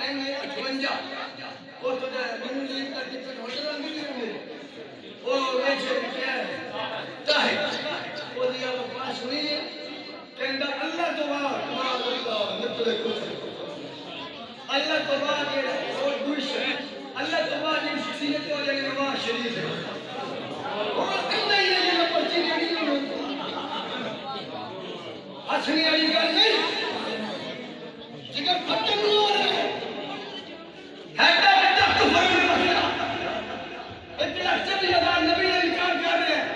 वो तो न्यूज़ का टिकट होटल में नहीं मिले वो वैसे क्या है वो दिया वो पास हुई कहता अल्लाह तो वाह मतलब कुछ अल्लाह तो वाह के और दुश अल्लाह तो वाह की शख्सियत और ये नवाज शरीफ है और अंदर ये जो पर्ची नहीं हंसने वाली बात नहीं जिगर खत्म हो रहा है नबी ने इनकार कर रहे हैं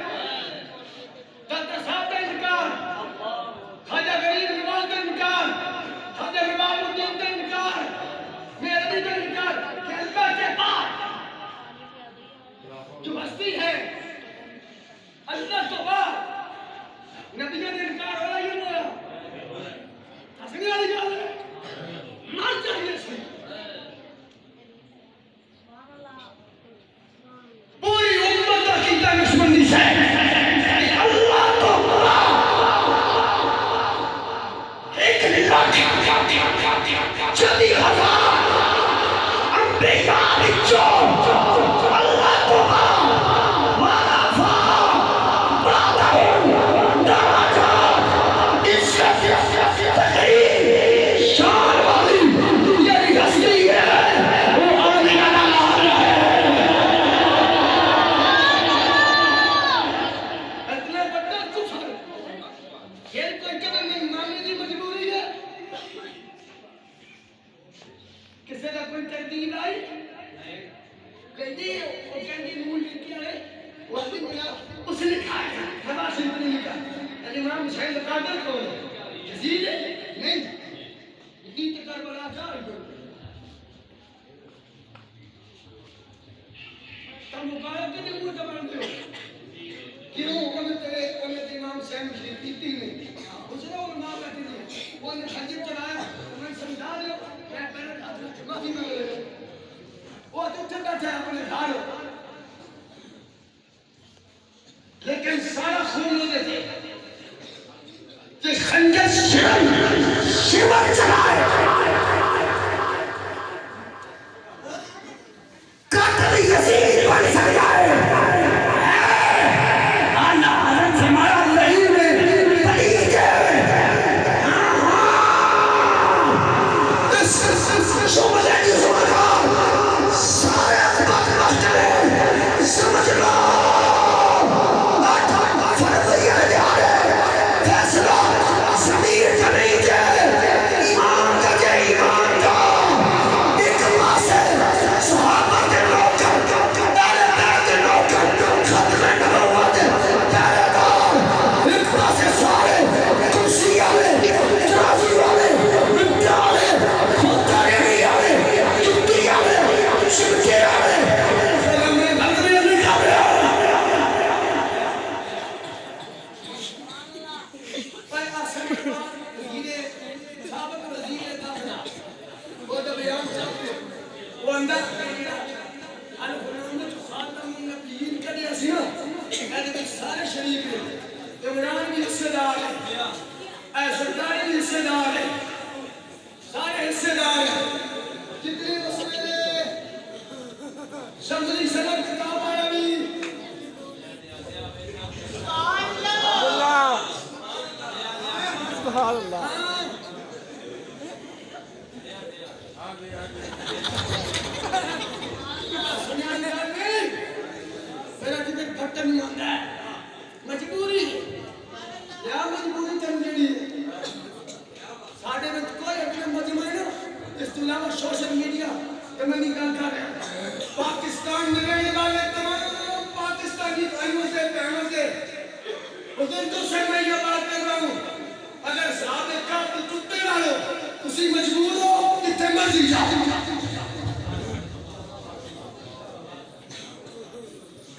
डॉक्टर साहब का इनकार खाजा गरीब नवाज का इनकार खाजा नवाबुद्दीन का इनकार मेरे का इनकार कि अल्लाह के पास जो हस्ती है अल्लाह तो बात नबी ने इनकार हो रहा ही नहीं हंसने वाली बात है मार चाहिए इसमें पूरी उम्मत की दुश्मनी से अल्लाह तो एक लाख 40,000 अंबिया जो अल्लाह तो लेकिन सारा खून देते खंजर शिवर चलाए कातल यजीद बन सकता है सोशल मीडिया पाकिस्तान में रहने वाले तमाम पाकिस्तानी भाइयों से बहनों से बुजुर्गों से मैं ये बात कर रहा हूँ अगर साहब का कुत्ते डालो तुसी मजबूर हो कितने मर्जी जाओ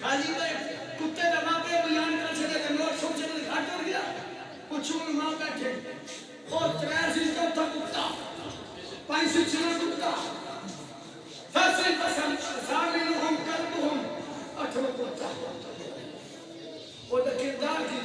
खाली में कुत्ते दबा के बयान कर सके तो नोट सोच के घाट कर गया कुछ मां बैठे और 83 का था कुत्ता 65 कुत्ता फैसल पसंद सामिनुहुम कल्बुहुम अठवा कुत्ता वो तो किरदार की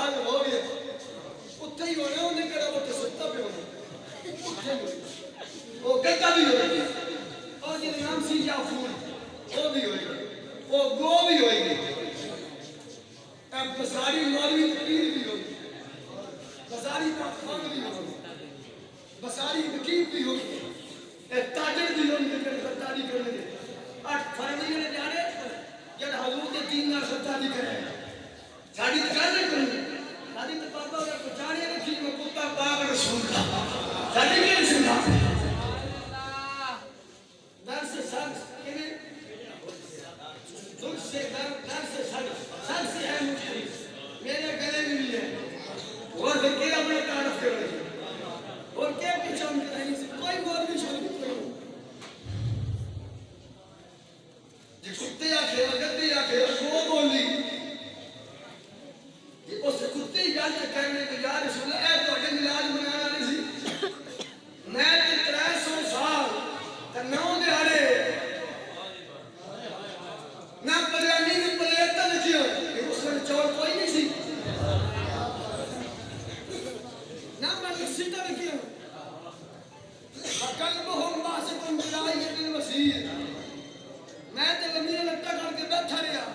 हाल हो गया उत्थे ही होना उन्हें कड़ा वो सुत्ता पे होना उत्थे वो गद्दा भी हो गया और ये नाम सी जाफूर वो भी होएगा वो गो भी होएगी अब बसारी मौलवी पीर भी होगी बसारी खान भी होगी बसारी वकील भी होगी ताजर भी होगी खरीदारी करने के 8 फरवरी ने जाने जब हजूर के 3 ना खरीदारी करे साड़ी तकाल नहीं करनी साड़ी तो पापा और पहचाने रखी मैं कुत्ता पाग रसूल का साड़ी के नहीं सुनता दर से सर के दुख से दर से सर से है मुझे मेरे गले में भी है और फिर क्या अपने तारफ कर रहे और क्या पीछे उनके नहीं से कोई बोल नहीं छोड़ जी कुत्ते आखे गद्दे आखे वो बोली ये उस कुत्ते ही गल करने को यार सुन ए तोड़े मिलाद मनाना नहीं सी मैं ते 300 साल ते 9 दिहाड़े ना बिरयानी की प्लेट तक क्यों उसमें चौल कोई नहीं सी ना मैं सीधा में क्यों कल्बहुम बासितुन बिलाइयतिल वसीर मैं तो लंबी लट्टा करके बैठा रहा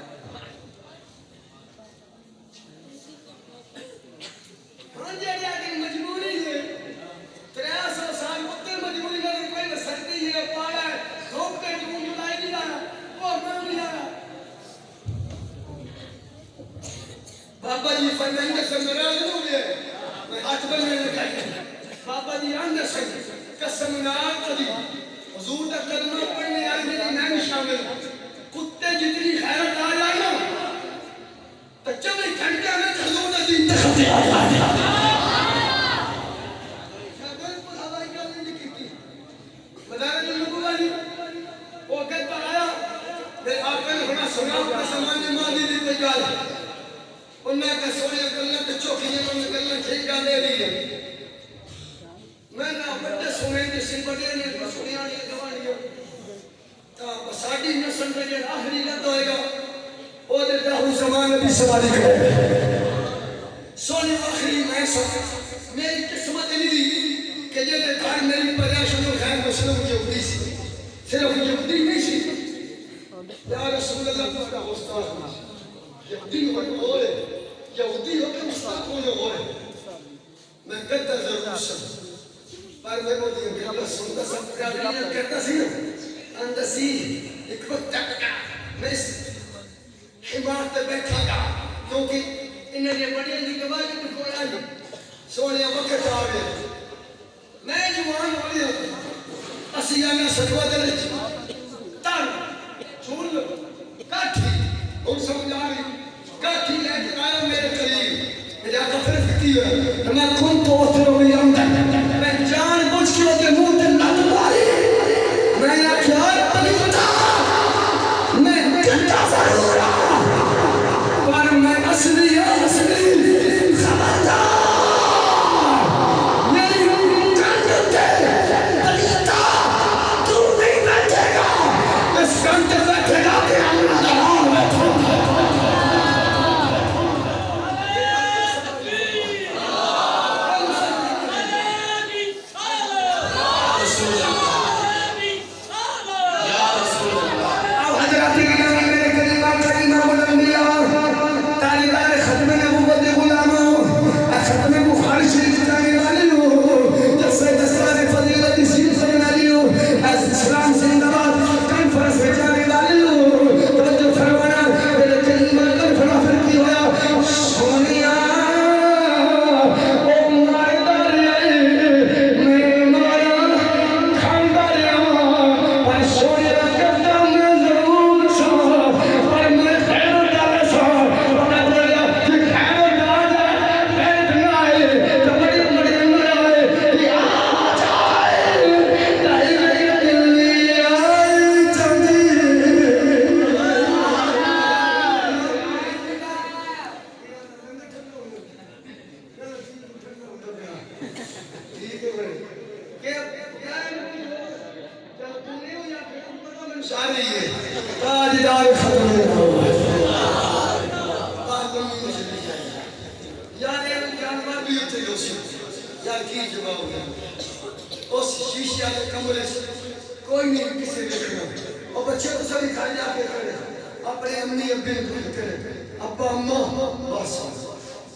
हाँ जी आगे मजबूरी है 300 साल कुत्ते मजबूरी में कोई न सकती है पाया धूप के जून जुलाई नहीं आया वो मैं नहीं आया बाबा जी फरमाएंगे समराज हो गए मैं हाथ बनने लगा बाबा जी अंदर से कसम ना कभी हुजूर का कलमा पढ़ने आई मेरी मैं भी शामिल कुत्ते जितनी खैरत आ जाए ना तो 24 घंटे में हुजूर का दिन तक आ जाए बिल्कुल हवाई जहाज नहीं की मदार नबूवा जी वो कहता आया मैं आपने होना सुना का सामान्य मादी दी कोई गाल उन्हें का सोने गल्ला ते चौकीयां में गल्ला ठीक गाल ले रही है मैं ना बड़े सुने के सिंबड़े ने सुनिया नहीं गवानियो ता साडी नस्ल में जो आखिरी लद होएगा ओ दे दाहू जमान भी सवारी करे सोने आखिरी मैं सब मेरी किस्मत नहीं दी कि ये घर मेरी परेशान और खैर मुस्लिम यहूदी सी सिर्फ यहूदी नहीं सी या रसूल अल्लाह का उस्ताद यहूदी हो यहूदी हो के उस्ताद कौन हो मैं कहता जरूर सब पर मैं वो दिन का सुनता सब प्यार करता सी अंदर सी एक वक्त तक मैं हिमात पे बैठा था क्योंकि इन्हें बड़ी दी गवाही तो कोई आई सोने वक्त आ गए मैं जवान हो गया असिया में सदवा दे तर छोड़ काठी और समझ आ गई काठी लेके आया मेरे करीब मेरा कफर फिटी है मैं कौन तो उतरो नहीं मैं जान बुझ के उसके मुंह पे लात मारी मैं आख्या नहीं पता मैं गंदा जरूर पर मैं असली खबरदार मेरी कंध पे बलिता तू नहीं बैठेगा इस कंध पे बैठेगा कि भी इतने उसी यार की जवाब है उस शीशे के कमरे से कोई नहीं किसी देखना और बच्चे तो सभी घर जाके करे अपने अम्मी अब्बे को करे अब्बा अम्मा बस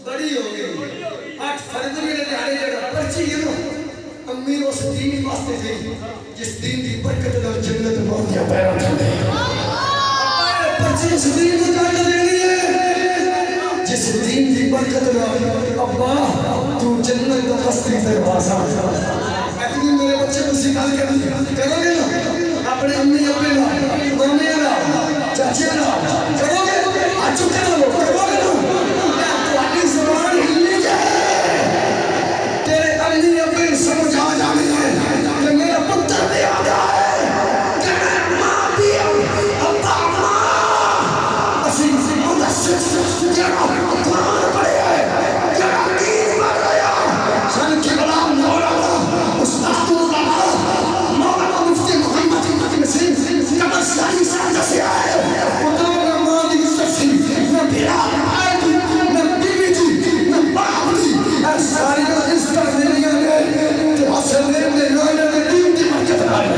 बड़ी हो गई 8 फरवरी ने दिहाड़े जगह पर्ची है ना अम्मी उस दीन वास्ते दी जिस दीन की बरकत नाल जन्नत मौतिया पैदा होंदे पर्ची उस दीन को काट देनी है जिस दीन की बरकत नाल अब्बा तू जन्नत का फस्ती दरवाजा इतनी मेरे बच्चे को सिखा के करोगे ना अपने अम्मी अब्बे ना मम्मी ना चाचे ना करोगे आज करो करोगे ना तुम्हारी ज़बान हिलनी चाहिए तेरे अम्मी अब्बे समझ आ जानी है कि मेरा पुत्र भी आ गया है कि मैं माँ भी अब्बा माँ असी मुदस्सिर जरा कुरान पढ़े है जरा दीन पढ़ रहा सन के गुलाम मौलाना उस्ताद मौलाना मुफ्ती मोहम्मद नसीम कमर सानी साहब से आए पुत्रों का मां की सच्ची न बिरा न बीवी जी न बाप जी सारी इसका दुनिया ने तो असल में नाना ने दीन की बरकत आई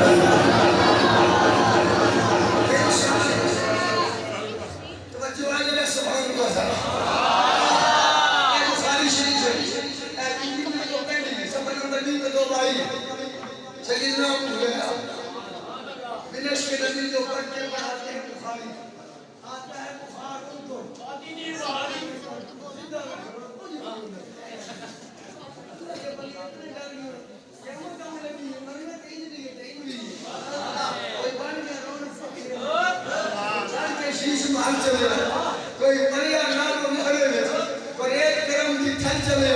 तवज्जो आ जाए सुभान अल्लाह सारी शरीफ है तो पहली सफर नंबर 3 पे दो भाई सैयदना विनश के नबी जो पढ़ के पढ़ाते हैं बुखारी आता है बुखार उनको आदि बुखारी कोई मरिया नाम मरे कोई एक करम की थल चले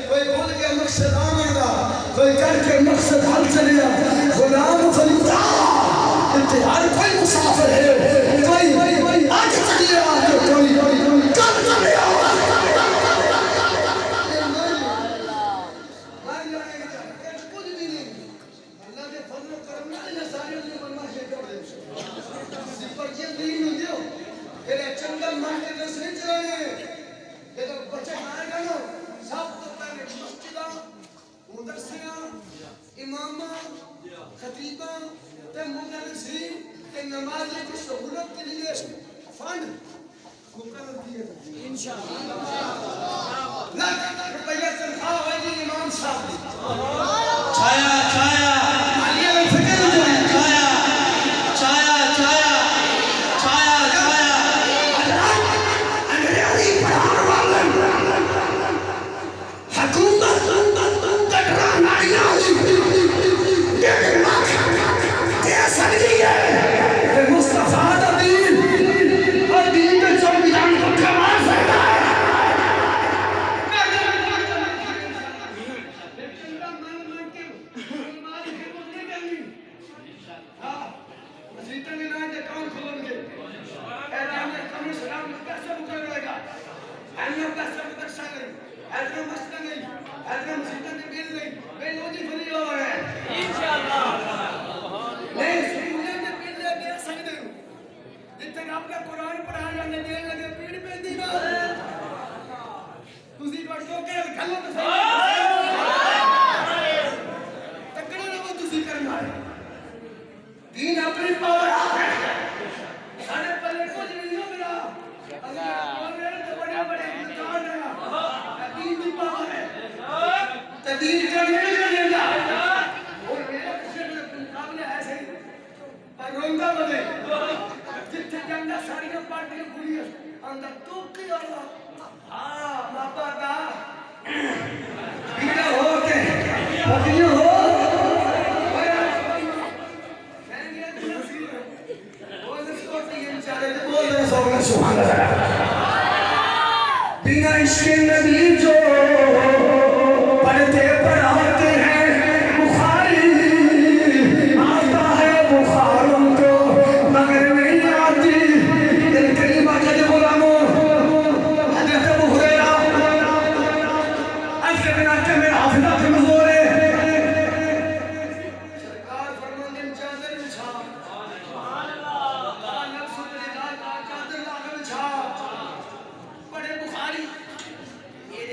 कोई बोल के मकसद आमदा कोई करके मकसद हल चले गुलाम खलीफा इंतजार कोई मुसाफिर है कोई आज चलिए तो कोई कल चले खतीबा ते मुदर्रिसीन के नमाज की सहूलत के लिए फंड मुकर्रर किए इंशाअल्लाह लाख रुपया तनख्वाह होगी इमाम साहब छाया छाया आलिया में फिक्र हो जाए छाया छाया छाया छाया छाया अंग्रेजी पढ़ाने वाले हुकूमत कटरा नारियां मुस्तफा का दीन और दीन के संविधान को कमाल फैला है आपका कुरान पढ़ा जाने देने लगे पीड़ पे दी ना तुसी को टोके गलत सही तकड़े ना वो तुसी करना है दीन अपनी पावर आप है सारे पल्ले कुछ नहीं हो मेरा बोल रहे तो बड़े बड़े इंतजार रहा दीन की पावर है तो दीन करने नहीं देगा और मेरा किसी के मुकाबले ऐसे ही पर रोंदा बने जिथे जंगा सारियां पार्टियां कुड़ियां अंदर टोकी वाला हां बाबा दा बीड़ा हो के पतियां हो सुभान अल्लाह बिना इश्क़ नबी जो पढ़ते पढ़ाते हैं बुखारी आता है बुखार उनको मगर नहीं आती दिल करीबा के गुलामों हज़रत अबू हुरैरा ऐसे बिना के मेरा हाफिज़ा कमज़ोर है सरकार फरमाते हैं चादर बिछा सुभान अल्लाह नफ्स का चादर लाकर बिछा बड़े बुखारी ये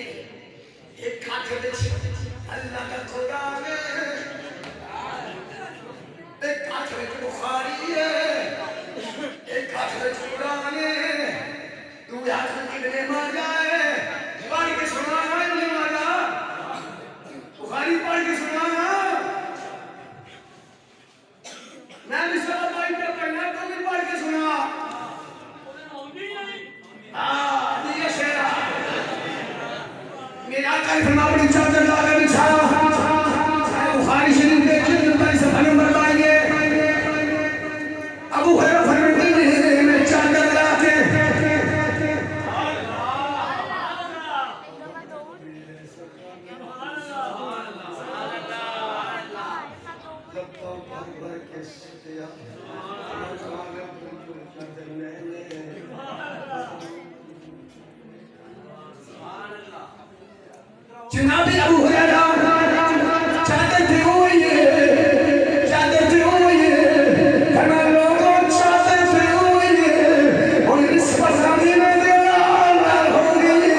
जनाब अबू हुरैरा चाहते थे वो ये फरमाया लोगों चाहते थे वो ये और इस फसाने में दीवार हो गई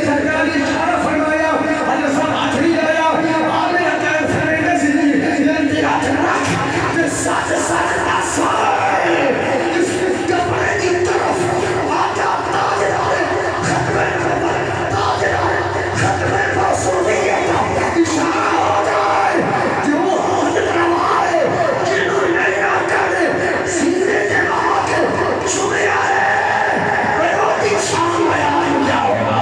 सरकार ने इशारा फरमाया अल्लाह सब हाथ नहीं लाया आमिर अता फरमाया सी ये हाथ रख ते साथ साथ सारे इस कपड़े की तरफ आजा ताजदार खत्म इशारा हो जाए जो हाथ दरवाए जिन्होंने आकर सीने के बाद छुए आए मैं रोटी शाम में आ जाऊंगा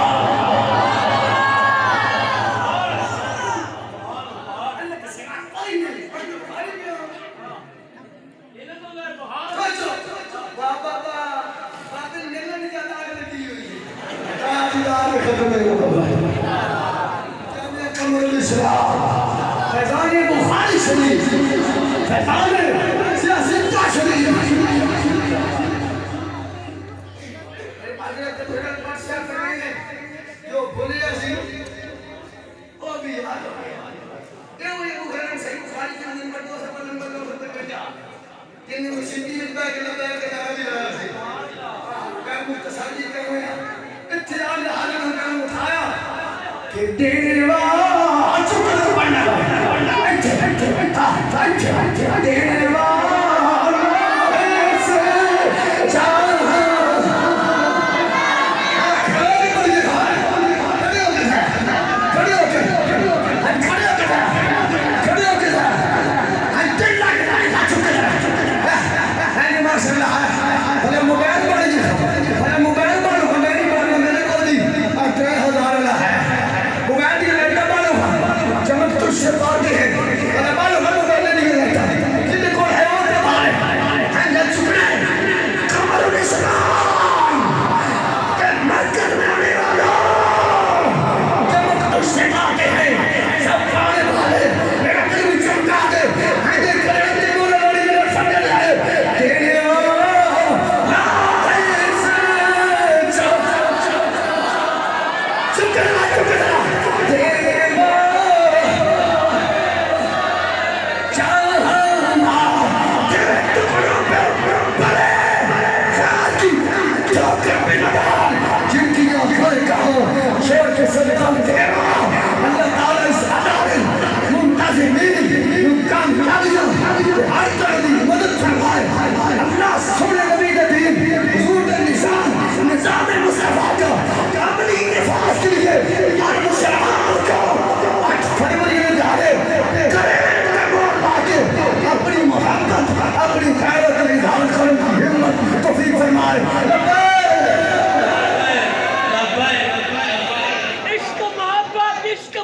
फैज़ान बुखारी शरीफ फैज़ान सियासत शरीफ जो बोले ऐसी वो भी याद हो गया ये वो बुखारी सही बुखारी के नंबर 2 से नंबर 2 तक बेटा किन्ने मुसीबत में बैग लगा के लगा दिया से क्या मुस्तसाजी कर रहे हैं इत्थे आज हाल में काम उठाया कि देवा चुप बनना देवा अपनी खैरत का इज़हार करने की हिम्मत तौफीक फरमाए इश्क मोहब्बत इश्क